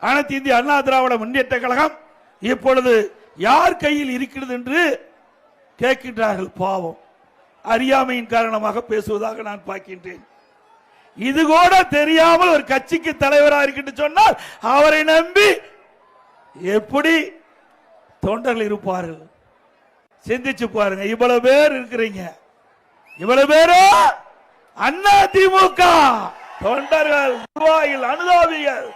அனைத்து இந்திய அண்ணா திராவிட முன்னேற்ற கழகம் இப்பொழுது யார் கையில் இருக்கிறது என்று கேட்கின்றார்கள். பாவம், அறியாமையின் காரணமாக பேசுவதாக நான் பார்க்கின்றேன். இது கூட தெரியாமல் ஒரு கட்சிக்கு தலைவராக இருக்கின்ற சொன்னால் அவரை நம்பி எப்படி தொண்டர்கள் இருப்பார்கள்? சிந்திச்சு பாருங்க. இவ்வளவு பேர் இருக்கிறீங்க, இவ்வளவு பேரோ அண்ணா திமுக தொண்டர்கள், நிர்வாகிகள், அனுதாபிகள்.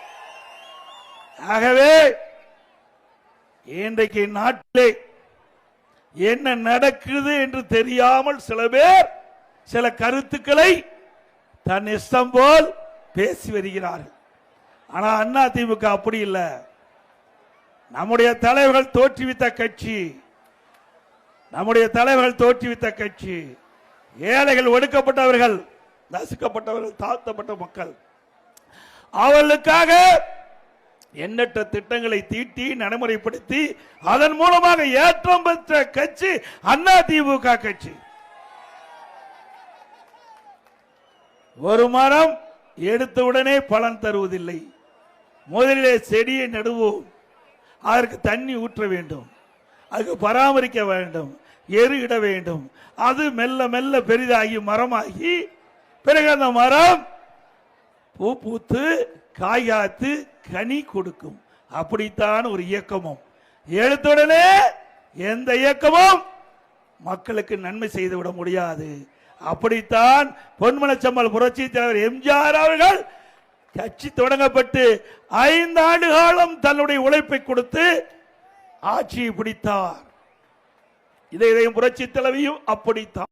ஆகவே இன்றைக்கு நாட்டிலே என்ன நடக்குது என்று தெரியாமல் சில பேர் சில கருத்துக்களை தன் இஷ்டம் போல் பேசி வருகிறார்கள். ஆனா அண்ணா திமுக அப்படி இல்லை. நம்முடைய தலைவர்கள் தோற்றுவித்த கட்சி, நம்முடைய தலைவர்கள் தோற்றுவித்த கட்சி. ஏழைகள், ஒடுக்கப்பட்டவர்கள், நசுக்கப்பட்டவர்கள், தாழ்த்தப்பட்ட மக்கள், அவர்களுக்காக எண்ணற்ற திட்டங்களை தீட்டி நடைமுறைப்படுத்தி அதன் மூலமாக ஏற்றம் பெற்ற கட்சி அண்ணா திமுக கட்சி. ஒரு மரம் எடுத்தவுடனே பலன் தருவதில்லை. முதலிலே செடியை நடுவோம், அதற்கு தண்ணி ஊற்ற வேண்டும், அதுக்கு பராமரிக்க வேண்டும், எரு இட வேண்டும். அது மெல்ல மெல்ல பெரிதாகி மரமாகி பிறகு அந்த மரம் பூ பூத்து காய் காத்து கனி கொடுக்கும். அப்படித்தான் ஒரு இயக்கமும். எடுத்துடனே எந்த இயக்கமும் மக்களுக்கு நன்மை செய்துவிட முடியாது. அப்படித்தான் பொன்மனச்செம்மல் புரட்சி தலைவர் எம்ஜிஆர் அவர்கள் கட்சி தொடங்கப்பட்டு 5 ஆண்டு காலம் தன்னுடைய உழைப்பை கொடுத்து ஆட்சியை பிடித்தார். இதையும் புரட்சி தலைவியும் அப்படித்தான்.